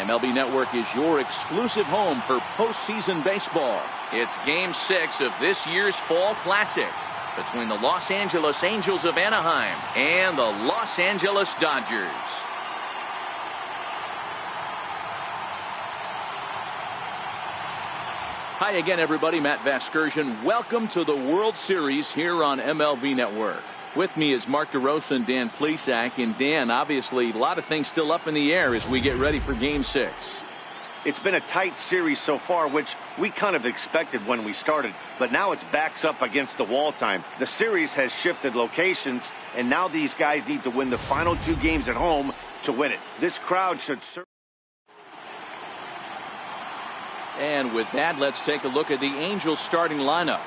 MLB Network is your exclusive home for postseason baseball. It's Game 6 of this year's Fall Classic between the Los Angeles Angels of Anaheim and the Los Angeles Dodgers. Hi again, everybody. Matt Vasgersian. Welcome to the World Series here on MLB Network. With me is Mark DeRosa and Dan Plesac. And Dan, obviously, a lot of things still up in the air as we get ready for Game 6. It's been a tight series so far, which we kind of expected when we started. But now it's backs up against the wall time. The series has shifted locations, and now these guys need to win the final 2 games at home to win it. This crowd should serve. And with that, let's take a look at the Angels starting lineup.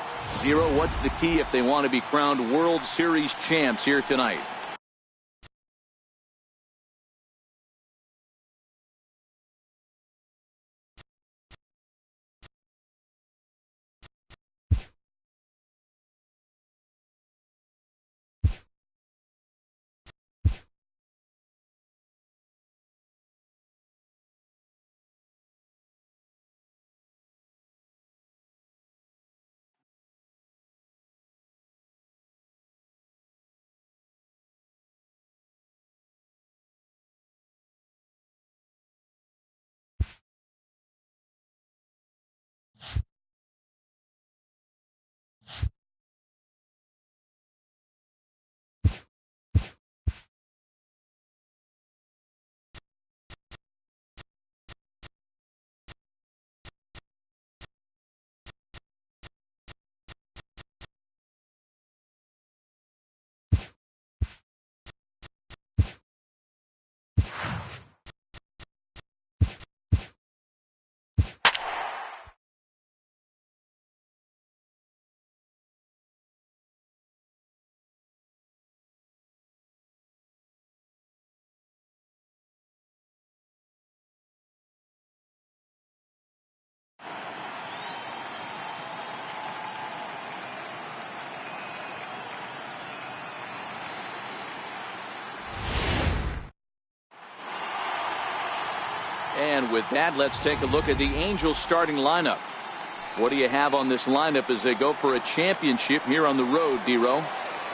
Zero, what's the key if they want to be crowned World Series champs here tonight? And with that, let's take a look at the Angels starting lineup. What do you have on this lineup as they go for a championship here on the road, D-Row?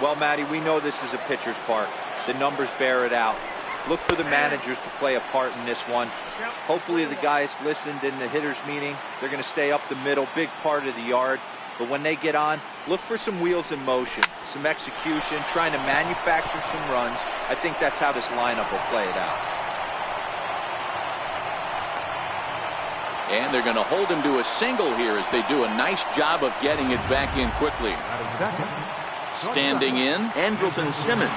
Well, Matty, we know this is a pitcher's park. The numbers bear it out. Look for the managers to play a part in this one. Hopefully the guys listened in the hitters meeting. They're going to stay up the middle, big part of the yard. But when they get on, look for some wheels in motion, some execution, trying to manufacture some runs. I think that's how this lineup will play it out. And they're going to hold him to a single here as they do a nice job of getting it back in quickly. Standing in, Andrelton Simmons.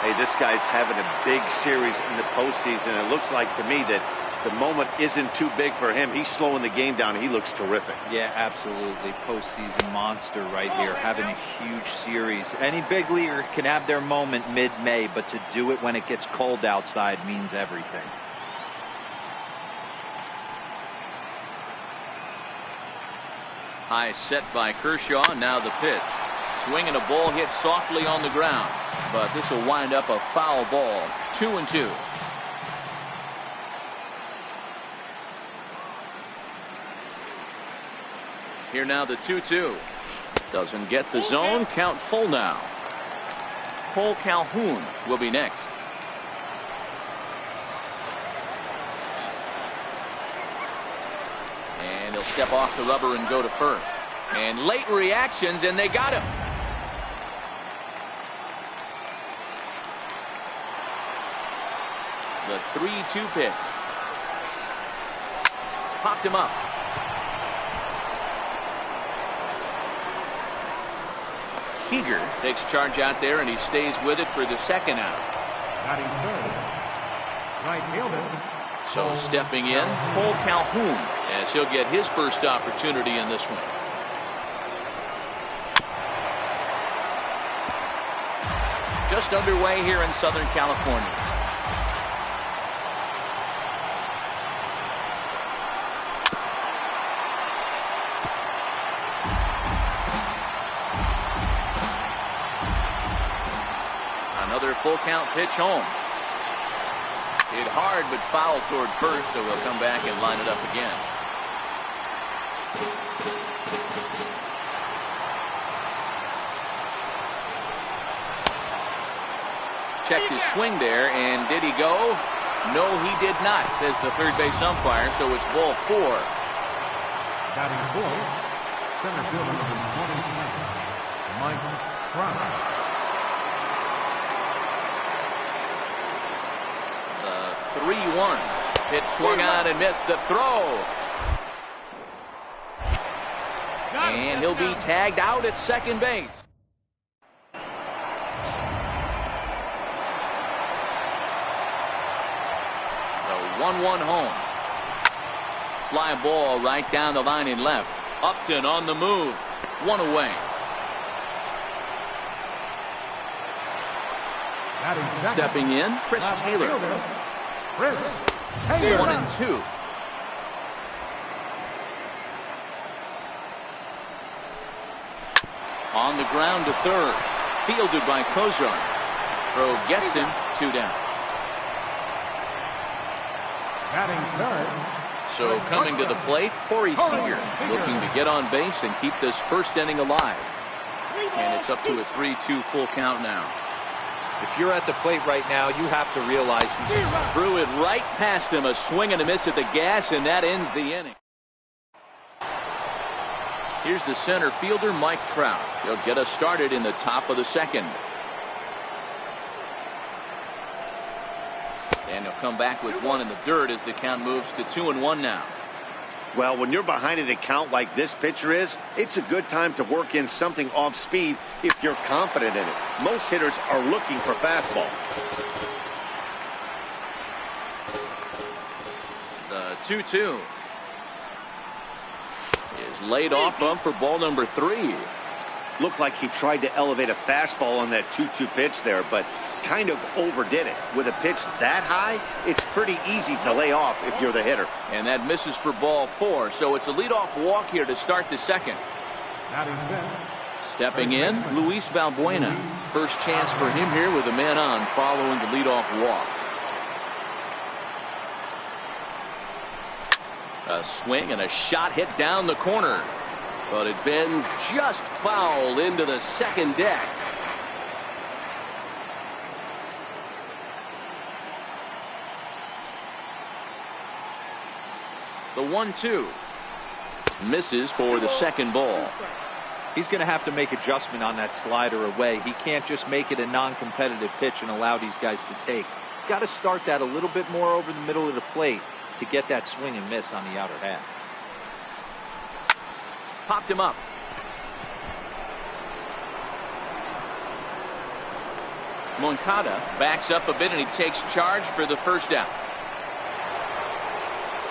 Hey, this guy's having a big series in the postseason. It looks like to me that the moment isn't too big for him. He's slowing the game down. He looks terrific. Yeah, absolutely. Postseason monster right here, having a huge series. Any big leaguer can have their moment mid-May, but to do it when it gets cold outside means everything. High set by Kershaw. Now the pitch. Swinging a ball hit softly on the ground. But this will wind up a foul ball. 2-2. Here now the 2-2. Doesn't get the zone. Count full now. Cole Calhoun will be next. And he'll step off the rubber and go to first. And late reactions, and they got him. The 3-2 pitch. Popped him up. Seager takes charge out there, and he stays with it for the second out. Right fielder. So stepping in, Cole Calhoun, as he'll get his first opportunity in this one. Just underway here in Southern California. Another full count pitch home. Hit hard but foul toward first, so he'll come back and line it up again. Checked his swing there, and did he go? No, he did not, says the third base umpire, so it's ball 4. Batting fourth, center fielder number 29, Mike Trout. The 3-1. Pitch swung on and missed the throw. And he'll be tagged out at second base. The 1-1 home. Fly ball right down the line in left. Upton on the move. One away. Stepping in, Chris Taylor. 1-2. On the ground to third. Fielded by Kozar. Throw gets him. 2 down. Batting third. So coming to the plate, Corey Seager looking to get on base and keep this first inning alive. And it's up to a 3-2 full count now. If you're at the plate right now, you have to realize you threw it right past him. A swing and a miss at the gas, and that ends the inning. Here's the center fielder, Mike Trout. He'll get us started in the top of the second. And he'll come back with one in the dirt as the count moves to 2-1 now. Well, when you're behind in a count like this pitcher is, it's a good time to work in something off speed if you're confident in it. Most hitters are looking for fastball. The 2-2 is laid off of for ball number 3. Looked like he tried to elevate a fastball on that 2-2 pitch there, but kind of overdid it. With a pitch that high, it's pretty easy to lay off if you're the hitter. And that misses for ball 4, so it's a leadoff walk here to start the second. Stepping in, Luis Valbuena. First chance for him here with a man on following the leadoff walk. A swing and a shot hit down the corner, but it bends just foul into the second deck. The 1-2 misses for the second ball. He's going to have to make adjustment on that slider away. He can't just make it a non-competitive pitch and allow these guys to take. He's got to start that a little bit more over the middle of the plate to get that swing and miss on the outer half. Popped him up. Moncada backs up a bit and he takes charge for the first out.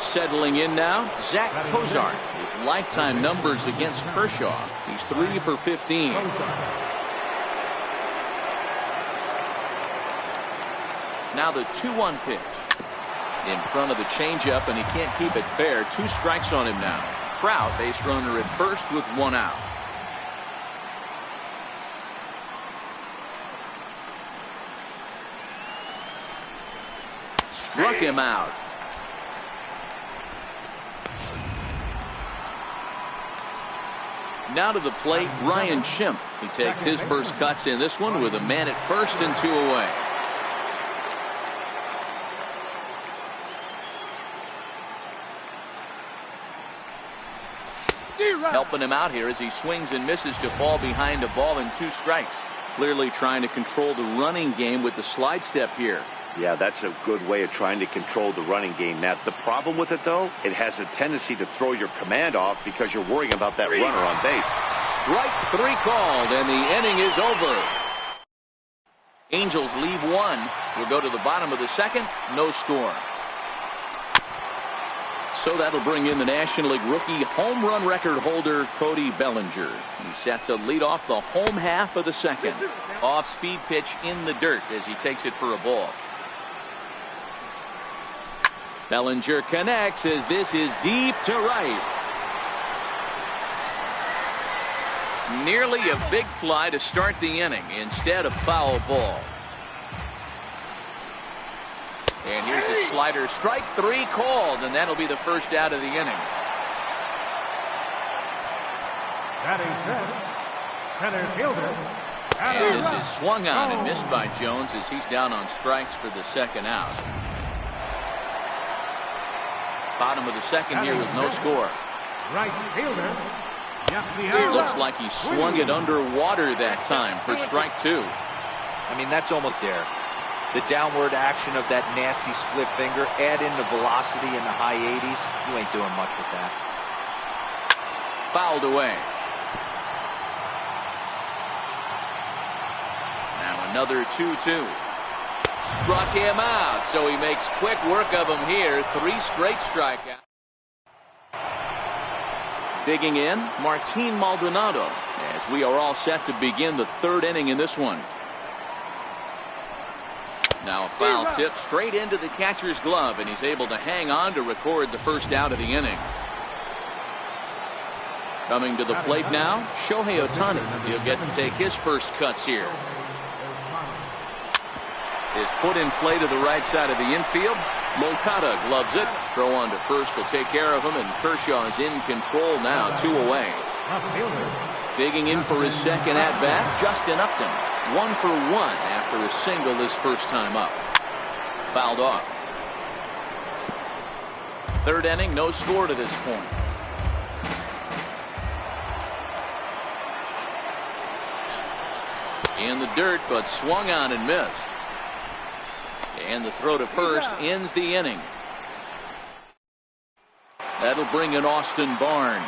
Settling in now, Zach Kozar. His lifetime numbers against Kershaw. He's 3 for 15. Now the 2-1 pitch. In front of the changeup, and he can't keep it fair. 2 strikes on him now. Trout, base runner at first with 1 out. Struck him out. Now to the plate, Ryan Schimpf. He takes his first cuts in this one with a man at first and 2 away. Helping him out here as he swings and misses to fall behind a ball and 2 strikes. Clearly trying to control the running game with the slide step here. Yeah, that's a good way of trying to control the running game, Matt. The problem with it, though, it has a tendency to throw your command off because you're worrying about that runner on base. Strike 3 called, and the inning is over. Angels leave 1. We'll go to the bottom of the second. No score. So that'll bring in the National League rookie home run record holder, Cody Bellinger. He's set to lead off the home half of the second. Off-speed pitch in the dirt as he takes it for a ball. Bellinger connects as this is deep to right. Nearly a big fly to start the inning instead of foul ball. And here's a slider. Strike 3 called, and that'll be the first out of the inning. Batting fifth, center fielder. And this is swung on and missed by Jones as he's down on strikes for the second out. Bottom of the second here with no score. Right fielder. It looks like he swung it underwater that time for strike 2. I mean, that's almost there. The downward action of that nasty split finger, add in the velocity in the high 80s, you ain't doing much with that. Fouled away. Now another 2-2. Struck him out, so he makes quick work of him here. 3 straight strikeouts. Digging in, Martin Maldonado, as we are all set to begin the 3rd inning in this one. Now a foul tip straight into the catcher's glove, and he's able to hang on to record the first out of the inning. Coming to the plate now, Shohei Ohtani. He'll get to take his first cuts here. Is put in play to the right side of the infield. Moncada gloves it. Throw on to first will take care of him, and Kershaw is in control now, 2 away. Digging in for his second at-bat, Justin Upton. 1 for 1 after a single his first time up. Fouled off. 3rd inning, no score to this point. In the dirt, but swung on and missed. And the throw to first ends the inning. That'll bring in Austin Barnes.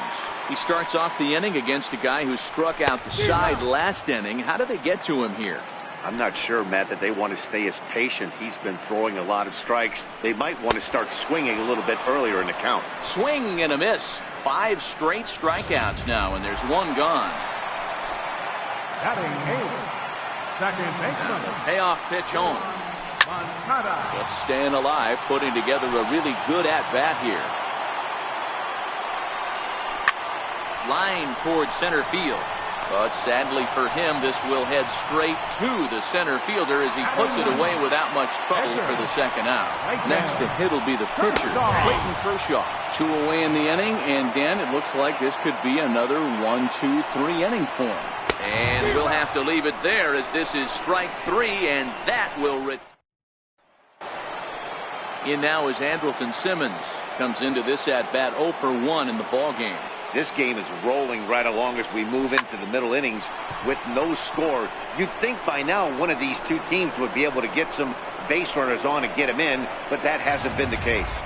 He starts off the inning against a guy who struck out the side last inning. How did they get to him here? I'm not sure, Matt, that they want to stay as patient. He's been throwing a lot of strikes. They might want to start swinging a little bit earlier in the count. Swing and a miss. 5 straight strikeouts now, and there's 1 gone. Batting eighth, second baseman. The payoff pitch home. Moncada. Just staying alive, putting together a really good at-bat here. Line towards center field. But sadly for him, this will head straight to the center fielder as he puts it away without much trouble for the second out. Next to hit will be the pitcher, Clayton Kershaw. 2 away in the inning, and Dan, it looks like this could be another 1-2-3 inning for him. And we'll have to leave it there as this is strike 3, and that will in now is Andrelton Simmons. Comes into this at-bat 0 for 1 in the ballgame. This game is rolling right along as we move into the middle innings with no score. You'd think by now one of these 2 teams would be able to get some base runners on and get them in, but that hasn't been the case.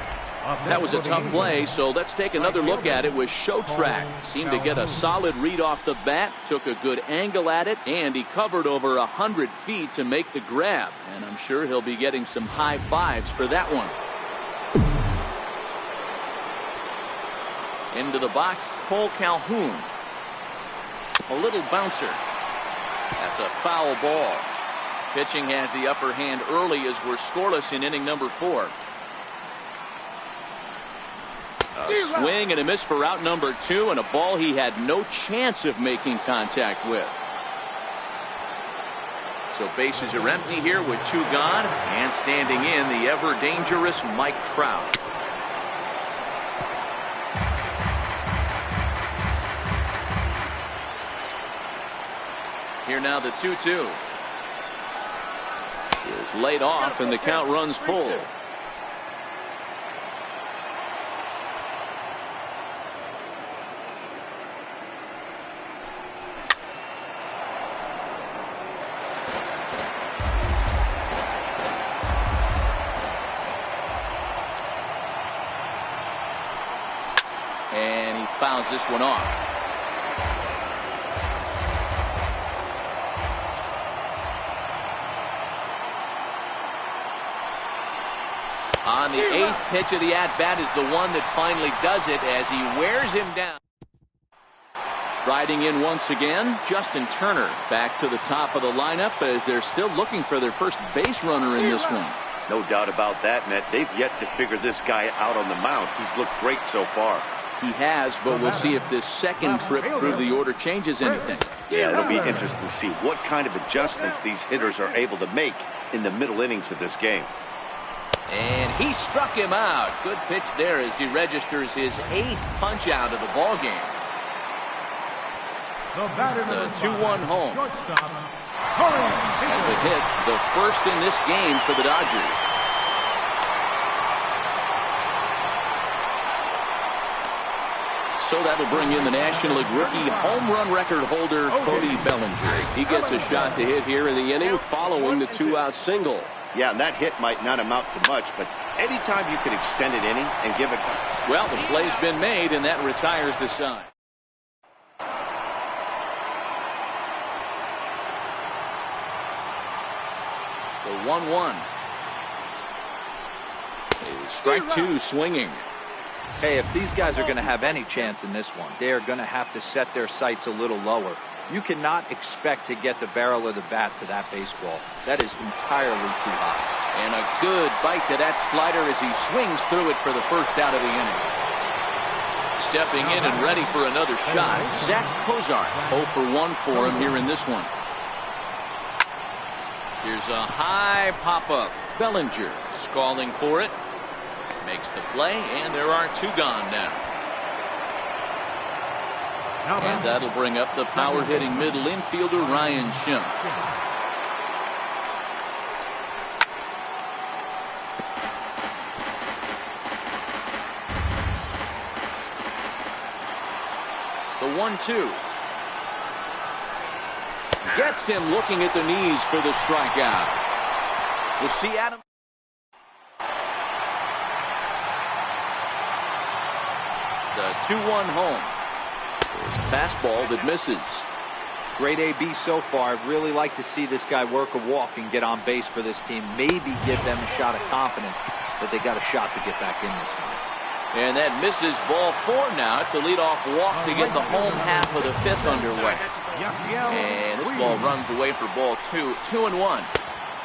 That was a tough play, so let's take another look at it with Showtrack. Seemed to get a solid read off the bat, took a good angle at it, and he covered over 100 feet to make the grab. And I'm sure he'll be getting some high fives for that one. Into the box, Cole Calhoun. A little bouncer. That's a foul ball. Pitching has the upper hand early as we're scoreless in inning number 4. A swing and a miss for out number 2, and a ball he had no chance of making contact with. So bases are empty here with 2 gone, and standing in the ever dangerous Mike Trout. Here now the 2-2 is laid off, and the count runs full. And he fouls this one off. On the 8th pitch of the at-bat is the one that finally does it as he wears him down. Riding in once again, Justin Turner back to the top of the lineup as they're still looking for their first base runner in this one. No doubt about that, Matt. They've yet to figure this guy out on the mound. He's looked great so far. He has, but we'll see if this second trip through the order changes anything. Yeah, it'll be interesting to see what kind of adjustments these hitters are able to make in the middle innings of this game. And he struck him out. Good pitch there as he registers his 8th punch out of the ball game. The 2-1 home. That's a hit, the first in this game for the Dodgers. So that'll bring in the National League rookie home run record holder, Cody Bellinger. He gets a shot to hit here in the inning following the 2-out single. Yeah, and that hit might not amount to much, but anytime you can extend an inning and give it... Well, the play's been made, and that retires the side. The 1-1. Strike 2 swinging. Hey, if these guys are going to have any chance in this one, they are going to have to set their sights a little lower. You cannot expect to get the barrel of the bat to that baseball. That is entirely too high. And a good bite to that slider as he swings through it for the first out of the inning. Stepping in and ready for another shot, Zach Cozart. 0 for 1 for him here in this one. Here's a high pop-up. Bellinger is calling for it. Makes the play, and there are 2 gone now. And that'll bring up the power-hitting middle infielder, Ryan Schimpf. The 1-2. Gets him looking at the knees for the strikeout. We'll see Adam. The 2-1 home. There's a fastball that misses. Great AB so far. I'd really like to see this guy work a walk and get on base for this team. Maybe give them a shot of confidence that they got a shot to get back in this one. And that misses ball 4 now. It's a leadoff walk to get the home half of the 5th underway. And this ball runs away for ball 2. 2-1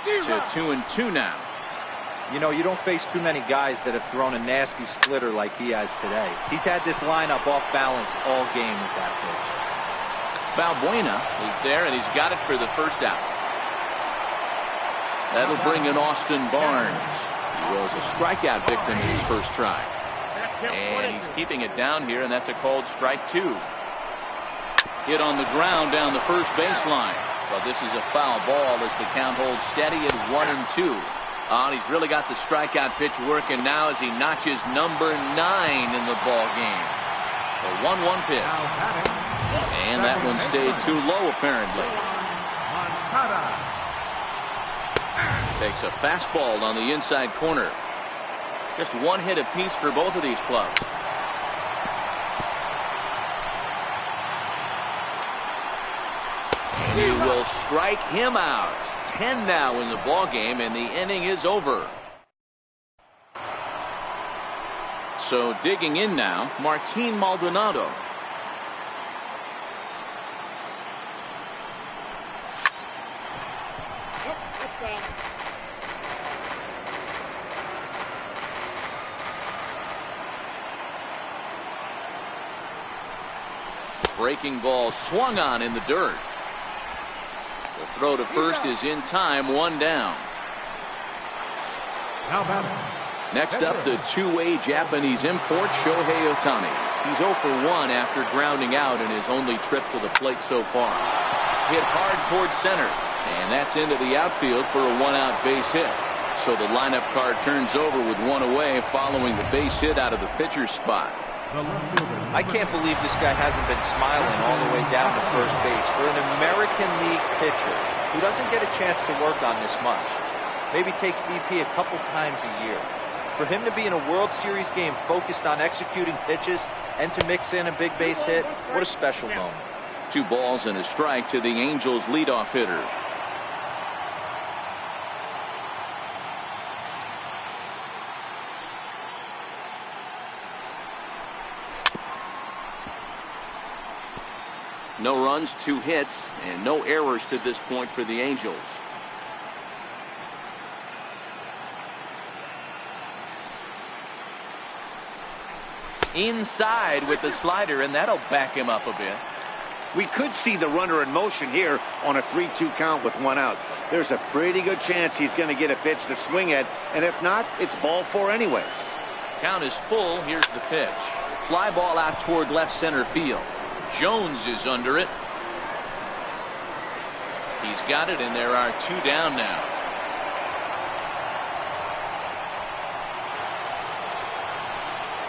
to 2-2 now. You know, you don't face too many guys that have thrown a nasty splitter like he has today. He's had this lineup off balance all game with that pitch. Valbuena is there, and he's got it for the first out. That'll bring in Austin Barnes. He was a strikeout victim in his first try. And he's keeping it down here, and that's a called strike 2. Hit on the ground down the first baseline. But this is a foul ball as the count holds steady at 1-2. Oh, and he's really got the strikeout pitch working now as he notches number 9 in the ball game. The 1-1 pitch. And that one stayed too low, apparently. Takes a fastball on the inside corner. Just 1 hit apiece for both of these clubs. And he will strike him out. 10 now in the ball game, and the inning is over. So digging in now, Martin Maldonado. Breaking ball swung on in the dirt. The throw to first is in time, 1 down. Next up, the two-way Japanese import, Shohei Ohtani. He's 0 for 1 after grounding out in his only trip to the plate so far. Hit hard towards center, and that's into the outfield for a 1-out base hit. So the lineup card turns over with 1 away following the base hit out of the pitcher's spot. I can't believe this guy hasn't been smiling all the way down to first base. For an American League pitcher who doesn't get a chance to work on this much, maybe takes BP a couple times a year. For him to be in a World Series game focused on executing pitches and to mix in a big base hit, what a special moment. 2 balls and a strike to the Angels leadoff hitter. No runs, 2 hits, and no errors to this point for the Angels. Inside with the slider, and that'll back him up a bit. We could see the runner in motion here on a 3-2 count with 1 out. There's a pretty good chance he's going to get a pitch to swing at, and if not, it's ball 4 anyways. Count is full. Here's the pitch. Fly ball out toward left center field. Jones is under it. He's got it, and there are 2 down now.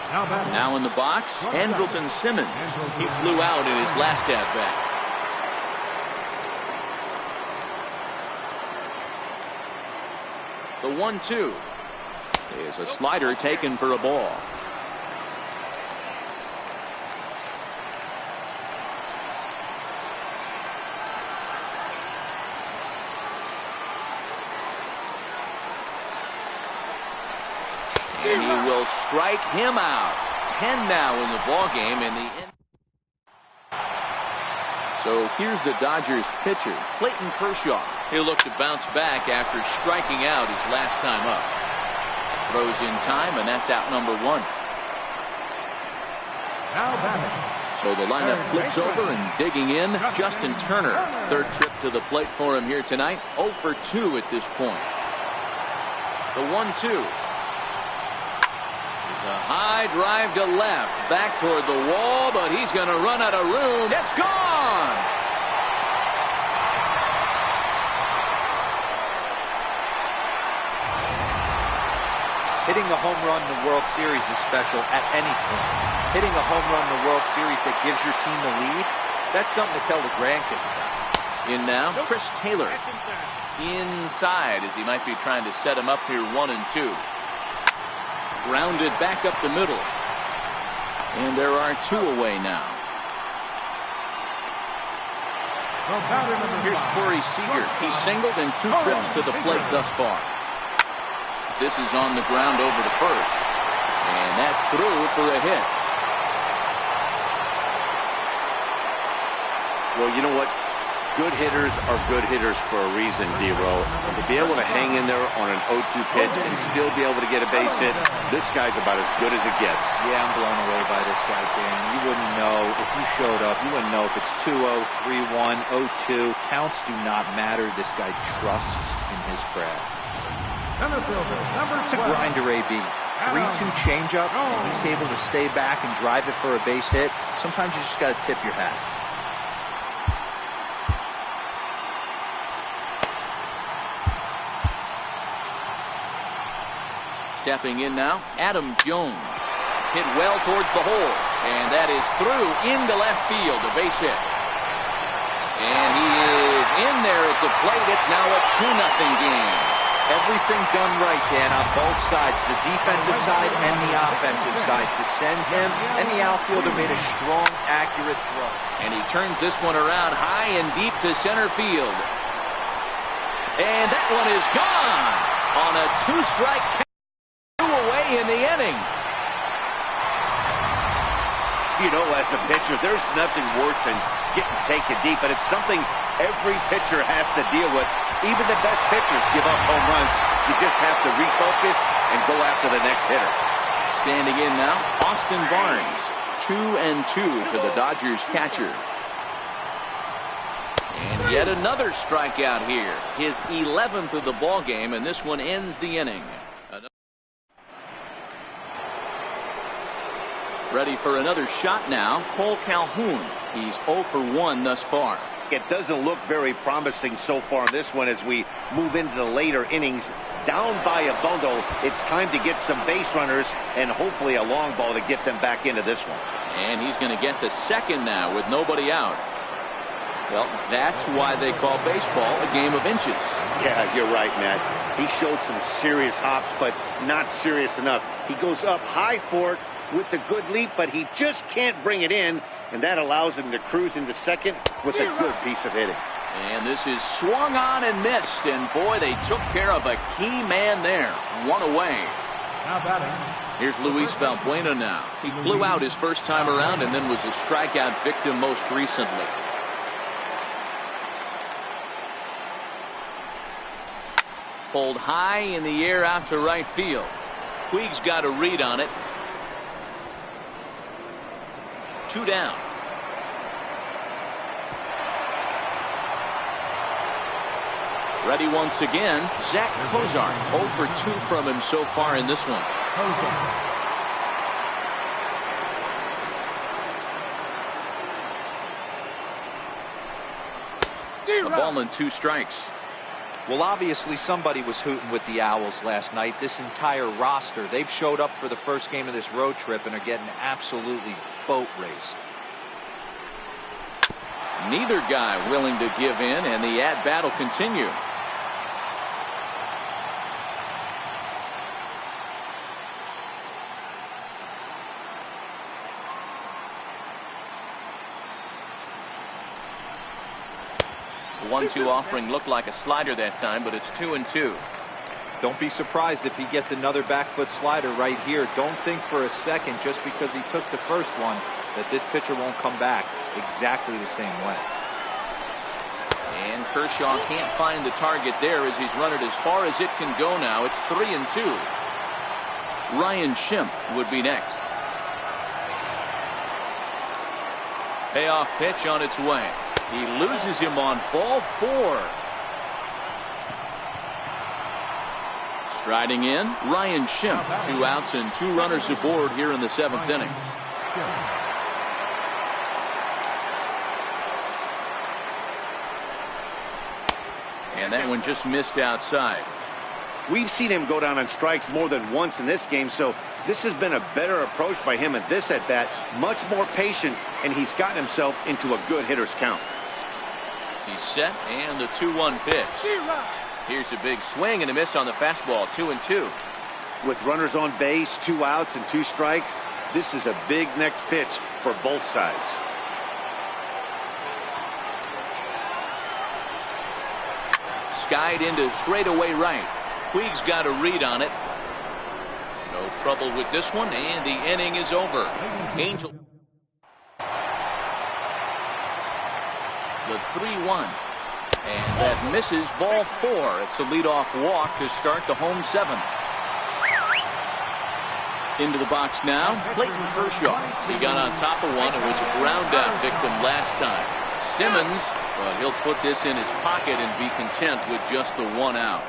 Now in the box, Andrelton Simmons. He flew out in his last at-bat. The 1-2 is a slider taken for a ball. And he will strike him out. 10 now in the ball game in the end. So here's the Dodgers pitcher, Clayton Kershaw. He'll look to bounce back after striking out his last time up. Throws in time, and that's out number 1. So the lineup flips over, and digging in, Justin Turner. 3rd trip to the plate for him here tonight. 0 for 2 at this point. The 1-2. A high drive to left, back toward the wall, but he's going to run out of room. It's gone. Hitting a home run in the World Series is special at any point. Hitting a home run in the World Series that gives your team the lead, that's something to tell the grandkids about. In now, Chris Taylor. Inside as he might be trying to set him up here 1-2. Grounded back up the middle. And there are 2 away now. Here's Corey Seager. He's singled in 2 trips to the plate thus far. This is on the ground over to first. And that's through for a hit. Well, you know what? Good hitters are good hitters for a reason, D-Row. And to be able to hang in there on an 0-2 pitch and still be able to get a base hit, this guy's about as good as it gets. Yeah, I'm blown away by this guy, Dan. You wouldn't know if you showed up. You wouldn't know if it's 2-0, 3-1, 0-2. Counts do not matter. This guy trusts in his craft. It's a grinder, AB. 3-2 changeup, and he's able to stay back and drive it for a base hit. Sometimes you just got to tip your hat. Stepping in now, Adam Jones. Hit well towards the hole, and that is through into left field, a base hit. And he is in there at the plate. It's now a 2-0 game. Everything done right, Dan, on both sides, the defensive side and the offensive side. To send him and the outfielder made a strong, accurate throw. And he turns this one around high and deep to center field. And that one is gone on a 2-strike count. Away in the inning. You know, as a pitcher, there's nothing worse than getting taken deep, but it's something every pitcher has to deal with. Even the best pitchers give up home runs. You just have to refocus and go after the next hitter. Standing in now, Austin Barnes. 2-2 to the Dodgers catcher. And yet another strikeout here. His 11th of the ball game, and this one ends the inning. Ready for another shot now, Cole Calhoun. He's 0 for 1 thus far. It doesn't look very promising so far in this one as we move into the later innings. Down by a bundle, it's time to get some base runners and hopefully a long ball to get them back into this one. And he's going to get to second now with nobody out. Well, that's why they call baseball a game of inches. Yeah, you're right, Matt. He showed some serious hops, but not serious enough. He goes up high for it with the good leap, but he just can't bring it in, and that allows him to cruise into second with a good piece of hitting. And this is swung on and missed, and boy, they took care of a key man there. 1 away. Now batting. Here's Luis Valbuena now. He flew out his first time around and then was a strikeout victim most recently. Pulled high in the air out to right field. Puig's got a read on it. 2 down. Ready once again, Zach Kozar. 0 for 2 from him so far in this one. A ball and 2 strikes. Well, obviously somebody was hooting with the Owls last night. This entire roster, they've showed up for the first game of this road trip and are getting absolutely boat raced. Neither guy willing to give in, and the at-bat will continue. The 1-2 offering looked like a slider that time, but it's 2-2. Don't be surprised if he gets another back foot slider right here. Don't think for a second, just because he took the first one, that this pitcher won't come back exactly the same way. And Kershaw can't find the target there as he's run it as far as it can go now. It's 3-2. Ryan Schimpf would be next. Payoff pitch on its way. He loses him on ball 4. Striding in, Ryan Schimpf. 2 outs and 2 runners aboard here in the 7th inning. And that one just missed outside. We've seen him go down on strikes more than once in this game, so this has been a better approach by him at this at-bat. Much more patient, and he's gotten himself into a good hitter's count. He's set, and the 2-1 pitch. Here's a big swing and a miss on the fastball. 2-2. With runners on base, 2 outs and 2 strikes, this is a big next pitch for both sides. Skied into straightaway right. Puig's got a read on it. No trouble with this one, and the inning is over. Angel. The 3-1. And that misses, ball 4. It's a leadoff walk to start the home 7th. Into the box now, Clayton Kershaw. He got on top of one and was a ground out victim last time. Simmons, well, he'll put this in his pocket and be content with just the 1 out.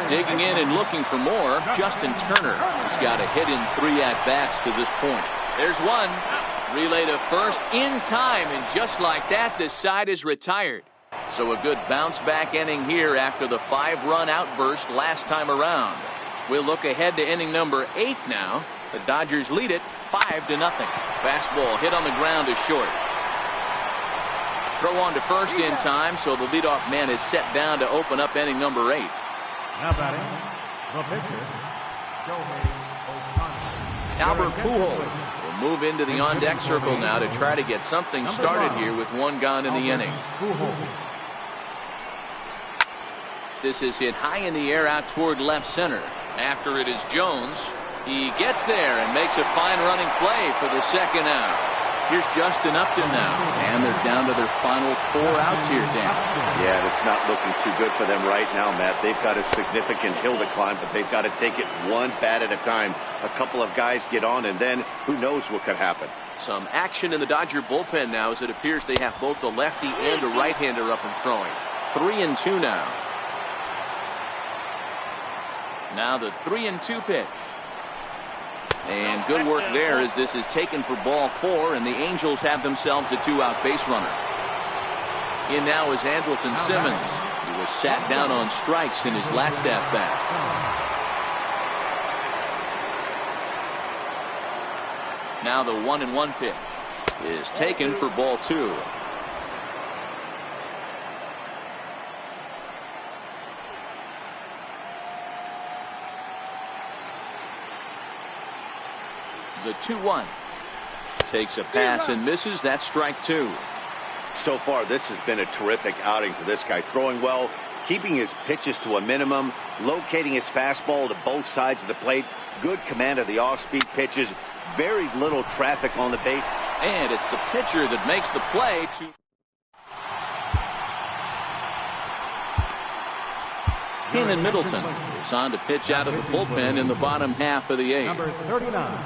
Digging in and looking for more, Justin Turner. He's got a hit in 3 at-bats to this point. There's one. Relay to first in time, and just like that, this side is retired. So a good bounce-back inning here after the 5-run outburst last time around. We'll look ahead to inning number 8 now. The Dodgers lead it 5-0. Fastball hit on the ground is short. Throw on to first in time, so the leadoff man is set down to open up inning number 8. Now batting, the pitcher, Albert Pujols will move into the on-deck circle now to try to get something started here with 1 gone in the inning. This is hit high in the air out toward left center. After it is Jones. He gets there and makes a fine running play for the 2nd out. Here's Justin Upton now, and they're down to their final 4 outs here, Dan. Yeah, and it's not looking too good for them right now, Matt. They've got a significant hill to climb, but they've got to take it 1 bat at a time. A couple of guys get on, and then who knows what could happen. Some action in the Dodger bullpen now, as it appears they have both a lefty and a right-hander up and throwing. 3-2 now. Now the 3-2 pitch. And good work there as this is taken for ball 4, and the Angels have themselves a 2-out base runner. In now is Andrelton Simmons. He was sat down on strikes in his last at-bat. Now the 1-1 pitch is taken for ball 2. The 2-1 takes a pass and misses. That's strike 2. So far, this has been a terrific outing for this guy. Throwing well, keeping his pitches to a minimum, locating his fastball to both sides of the plate. Good command of the off-speed pitches. Very little traffic on the base. And it's the pitcher that makes the play to. Keenan Middleton is on to pitch out of the bullpen in the bottom half of the 8th. Number 39,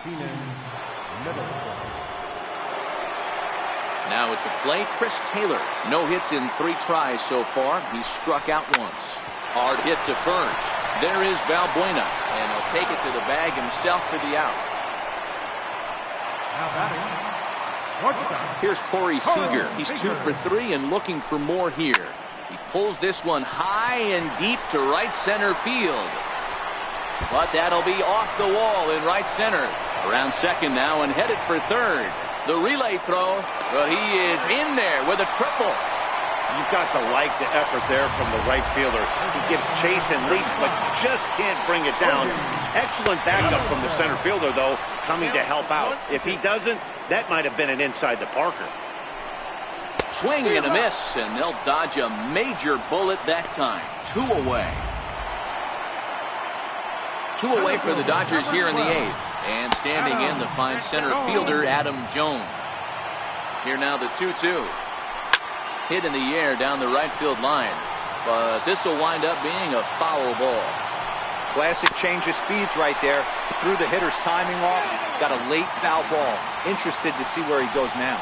Keenan Middleton. Now at the plate, Chris Taylor. No hits in 3 tries so far. He struck out once. Hard hit to first. There is Valbuena, and he'll take it to the bag himself for the out. Now batting, shortstop. Here's Corey Seager. He's 2 for 3 and looking for more here. He pulls this one high and deep to right center field. But that'll be off the wall in right center. Around second now and headed for third. The relay throw, but he is in there with a triple. You've got to like the effort there from the right fielder. He gives chase and leap, but just can't bring it down. Excellent backup from the center fielder, though, coming to help out. If he doesn't, that might have been an inside the Parker. Swing and a miss, and they'll dodge a major bullet that time. 2 away. 2 away for the Dodgers here in the 8th. And standing in the fine center fielder, Adam Jones. Here now the 2-2. Hit in the air down the right field line. But this will wind up being a foul ball. Classic change of speeds right there. Threw the hitter's timing off. Got a late foul ball. Interested to see where he goes now.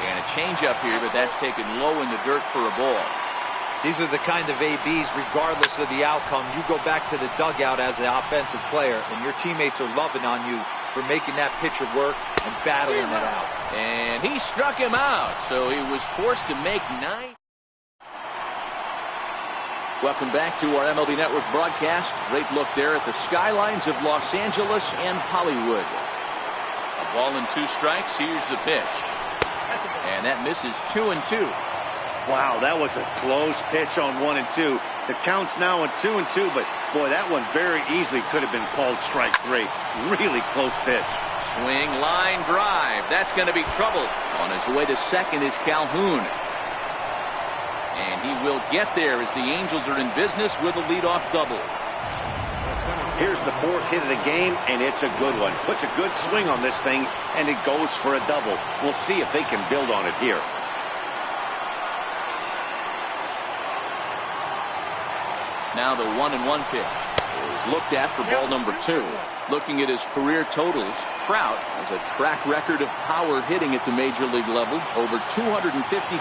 And a changeup here, but that's taken low in the dirt for a ball. These are the kind of ABs, regardless of the outcome. You go back to the dugout as an offensive player, and your teammates are loving on you for making that pitcher work and battling it out. And he struck him out, so he was forced to make 9. Welcome back to our MLB Network broadcast. Great look there at the skylines of Los Angeles and Hollywood. A ball and 2 strikes. Here's the pitch. And that misses 2-2. Wow, that was a close pitch on 1 and 2. The count's now at 2 and 2, but boy, that one very easily could have been called strike 3. Really close pitch. Swing, line drive. That's going to be trouble. On his way to second is Calhoun. And he will get there as the Angels are in business with a leadoff double. Here's the 4th hit of the game, and it's a good one. Puts a good swing on this thing, and it goes for a double. We'll see if they can build on it here. Now the 1-1 pitch is looked at for ball number 2. Looking at his career totals, Trout has a track record of power hitting at the major league level. Over 250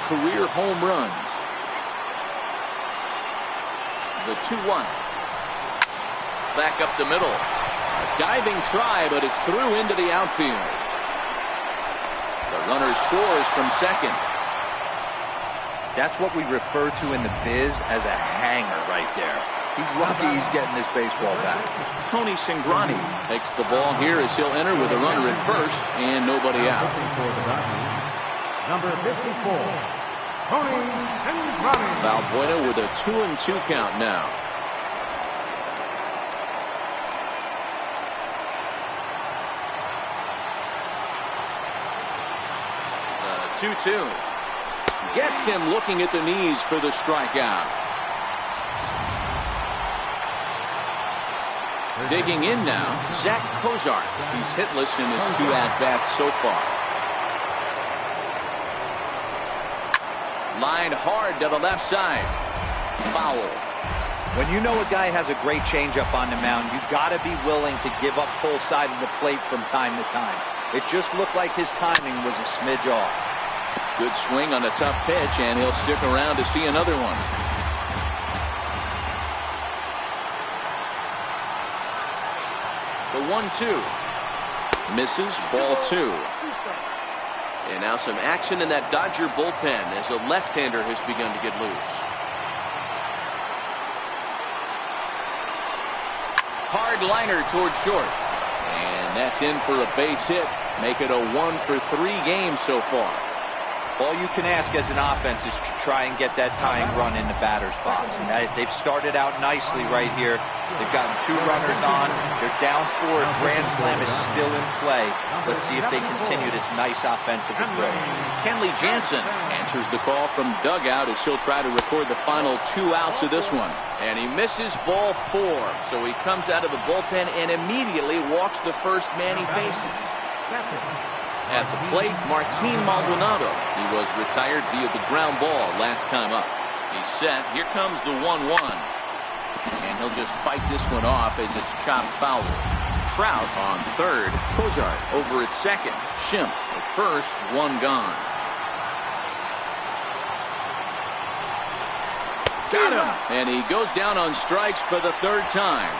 career home runs. The 2-1. Back up the middle. A diving try, but it's through into the outfield. The runner scores from second. That's what we refer to in the biz as a hanger right there. He's lucky he's getting this baseball back. Tony Cingrani takes the ball here as he'll enter with a runner at first and nobody out. Number 54, Tony Cingrani. Valbuena with a 2-2 count now. The 2-2. Gets him looking at the knees for the strikeout. Digging in now, Zach Cozart. He's hitless in his 2 at-bats so far. Lined hard to the left side. Foul. When you know a guy has a great changeup on the mound, you got to be willing to give up full side of the plate from time to time. It just looked like his timing was a smidge off. Good swing on a tough pitch, and he'll stick around to see another one. The 1-2. Misses, ball 2. And now some action in that Dodger bullpen as a left-hander has begun to get loose. Hard liner toward short. And that's in for a base hit. Make it a 1-for-3 game so far. All you can ask as an offense is to try and get that tying run in the batter's box. And they've started out nicely right here. They've gotten 2 runners on. They're down 4. Grand slam is still in play. Let's see if they continue this nice offensive approach. Kenley Jansen answers the call from dugout as he'll try to record the final 2 outs of this one. And he misses ball 4. So he comes out of the bullpen and immediately walks the first man he faces. At the plate, Martin Maldonado. He was retired via the ground ball last time up. He's set. Here comes the 1-1. And he'll just fight this one off as it's chopped foul. Trout on third. Cozart over at second. Schimpf at first. 1 gone. Got him. And he goes down on strikes for the third time.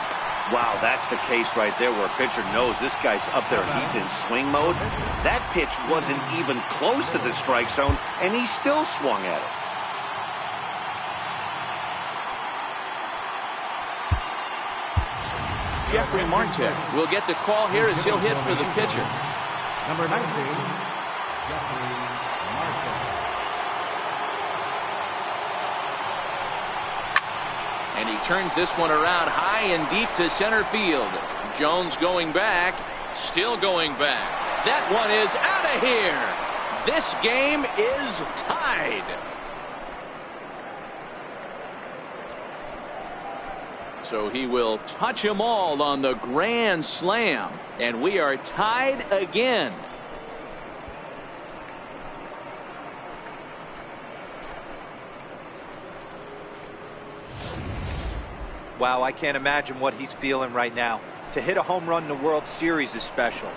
Wow, that's the case right there where a pitcher knows this guy's up there and he's in swing mode. That pitch wasn't even close to the strike zone, and he still swung at it. Jeffrey Martek will get the call here as he'll hit for the pitcher. Number 19, Jeffrey Martin. And he turns this one around high and deep to center field. Jones going back, still going back. That one is out of here. This game is tied. So he will touch them all on the grand slam. And we are tied again. Wow, I can't imagine what he's feeling right now. To hit a home run in the World Series is special.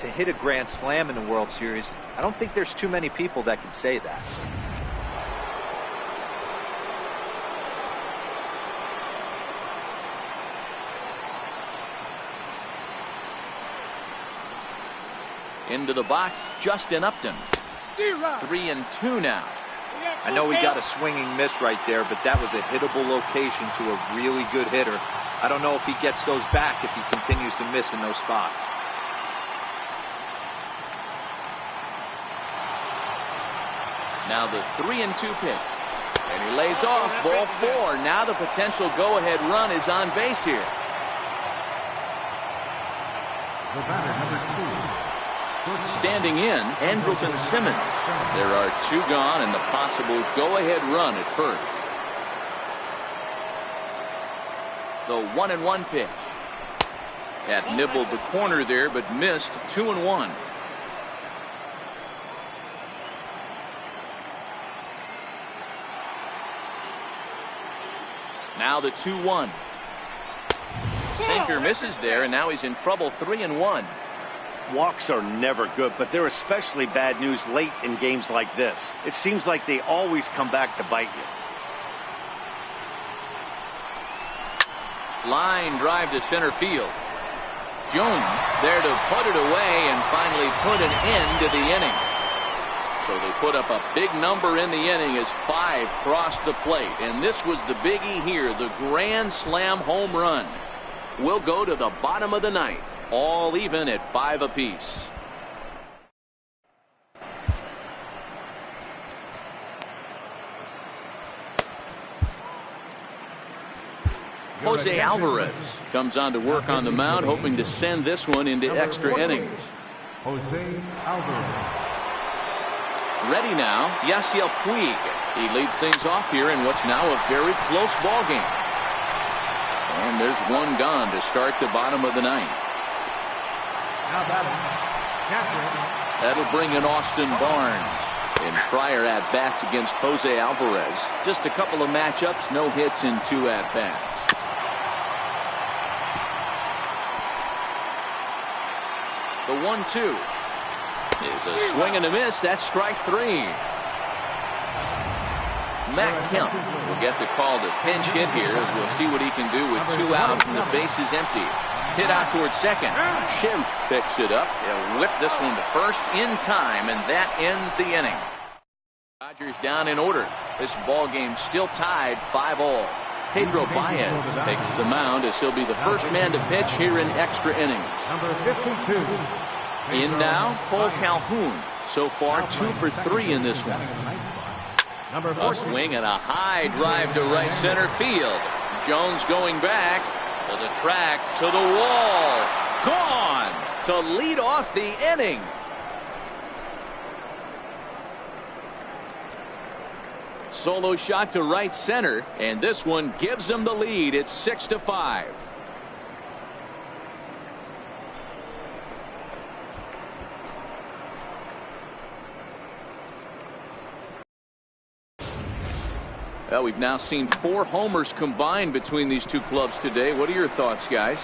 To hit a grand slam in the World Series, I don't think there's too many people that can say that. Into the box, Justin Upton. 3-2 now. I know he got a swinging miss right there, but that was a hittable location to a really good hitter. I don't know if he gets those back if he continues to miss in those spots. Now the 3-2 pitch. And he lays off ball 4. Now the potential go-ahead run is on base here. The batter, number 2. Standing in, Andrelton Simmons. There are 2 gone and the possible go-ahead run at first. The 1-1 pitch. That nibbled the corner there, but missed. 2-1. Now the 2-1. Sinker misses there, and now he's in trouble. 3-1. Walks are never good, but they're especially bad news late in games like this. It seems like they always come back to bite you. Line drive to center field. Jones there to put it away and finally put an end to the inning. So they put up a big number in the inning as 5 crossed the plate. And this was the biggie here, the grand slam home run. We'll go to the bottom of the ninth. All even at 5 apiece. Jose Alvarez comes on to work on the mound, hoping to send this one into extra innings. Jose Alvarez. Ready now, Yasiel Puig. He leads things off here in what's now a very close ball game. And there's 1 gone to start the bottom of the ninth. Now batting, catcher. That'll bring in Austin Barnes. In prior at-bats against Jose Alvarez, just a couple of matchups, no hits in 2 at-bats. The 1-2 is a swing and a miss. That's strike 3. Matt Kemp will get the call to pinch hit here as we'll see what he can do with 2 outs and the bases empty. Hit out towards second. Schimpf picks it up. He'll whip this one to first in time, and that ends the inning. Dodgers down in order. This ball game still tied 5-all. Pedro Baez takes the mound as he'll be the first man to pitch here in extra innings. Number 52. In now, Cole Calhoun. So far, 2 for 3 in this one. A swing and a high drive to right center field. Jones going back. To the track, to the wall, gone to lead off the inning. Solo shot to right center, and this one gives them the lead. It's 6-5. Well, we've now seen 4 homers combined between these 2 clubs today. What are your thoughts, guys?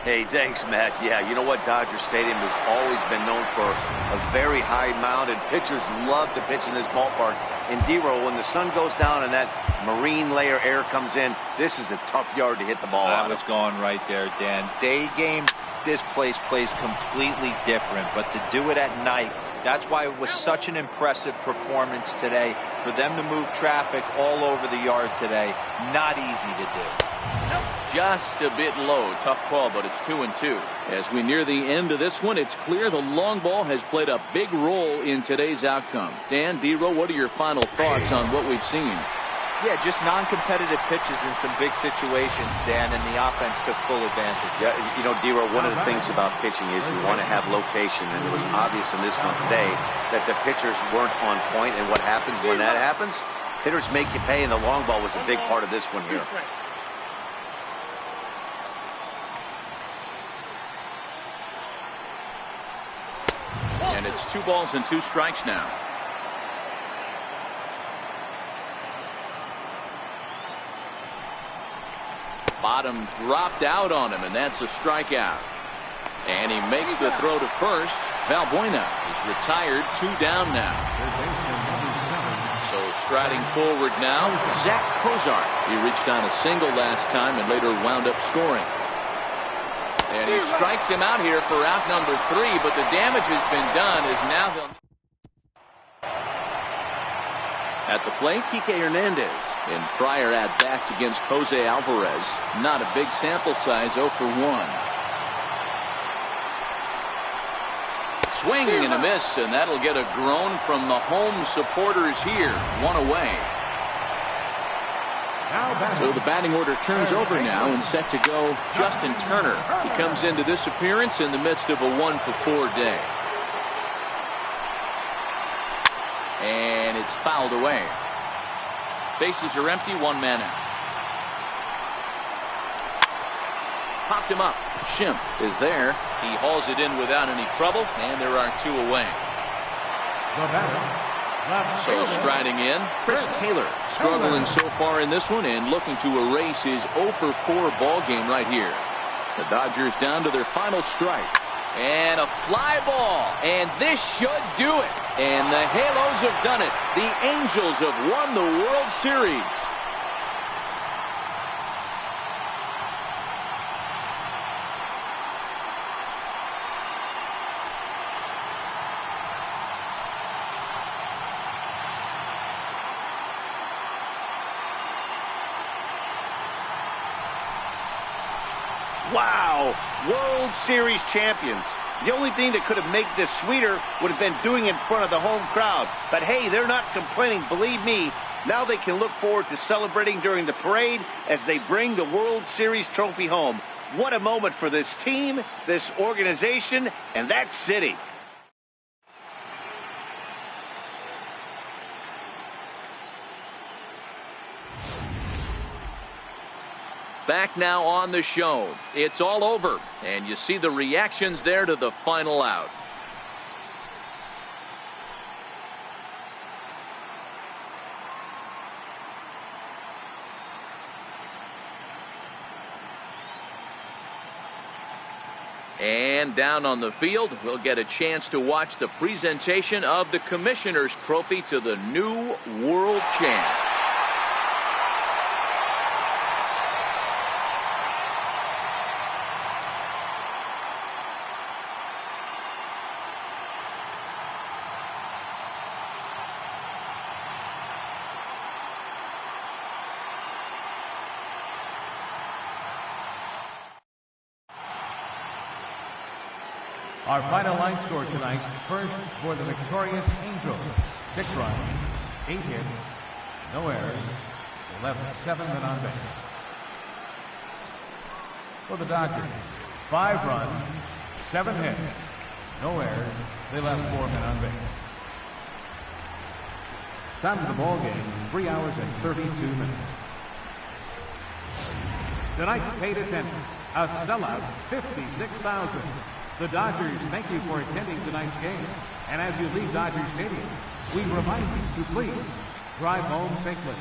Hey, thanks, Matt. Yeah, you know what? Dodger Stadium has always been known for a very high mound, and pitchers love to pitch in this ballpark. And D-Roll, when the sun goes down and that marine layer air comes in. This is a tough yard to hit the ball out of. That was going right there, Dan. Day game, this place plays completely different, but to do it at night, that's why it was such an impressive performance today. For them to move traffic all over the yard today, not easy to do. Just a bit low. Tough call, but it's 2-2. As we near the end of this one, it's clear the long ball has played a big role in today's outcome. Dan, D-Row, what are your final thoughts on what we've seen? Yeah, just non-competitive pitches in some big situations, Dan, and the offense took full advantage. Yeah, you know, D-Row, one of the things about pitching is you want to have location, and it was obvious in this one today that the pitchers weren't on point, and what happens when that happens? Hitters make you pay, and the long ball was a big part of this one here. And it's 2 balls and 2 strikes now. Bottom dropped out on him, and that's a strikeout. And he makes the throw to first. Valbuena is retired, 2 down now. So striding forward now, Zach Cozart. He reached on a single last time and later wound up scoring. And he strikes him out here for out number 3, but the damage has been done as now they'll... At the plate, Kike Hernandez. In prior at-bats against Jose Alvarez, not a big sample size, 0 for 1. Swing and a miss, and that'll get a groan from the home supporters here. 1 away. So the batting order turns over now and set to go Justin Turner. He comes into this appearance in the midst of a 1 for 4 day. And it's fouled away. Bases are empty, 1 man out. Popped him up. Schimpf is there. He hauls it in without any trouble, and there are 2 away. So striding in, Chris Taylor, struggling so far in this one and looking to erase his 0 for 4 ball game right here. The Dodgers down to their final strike. And a fly ball, and this should do it. And the Halos have done it. The Angels have won the World Series. Wow! World Series champions. The only thing that could have made this sweeter would have been doing it in front of the home crowd. But hey, they're not complaining, believe me. Now they can look forward to celebrating during the parade as they bring the World Series trophy home. What a moment for this team, this organization, and that city. Back now on the show. It's all over, and you see the reactions there to the final out. And down on the field, we'll get a chance to watch the presentation of the Commissioner's Trophy to the new world champs. Our final line score tonight, first for the victorious Angels, 6 runs, 8 hits, no errors, left 7 men on base. For the Dodgers, 5 runs, 7 hits, no errors, they left 4 men on base. Time of the ball game, 3 hours and 32 minutes. Tonight's paid attendance, a sellout, 56,000. The Dodgers thank you for attending tonight's game. And as you leave Dodger Stadium, we remind you to please drive home safely.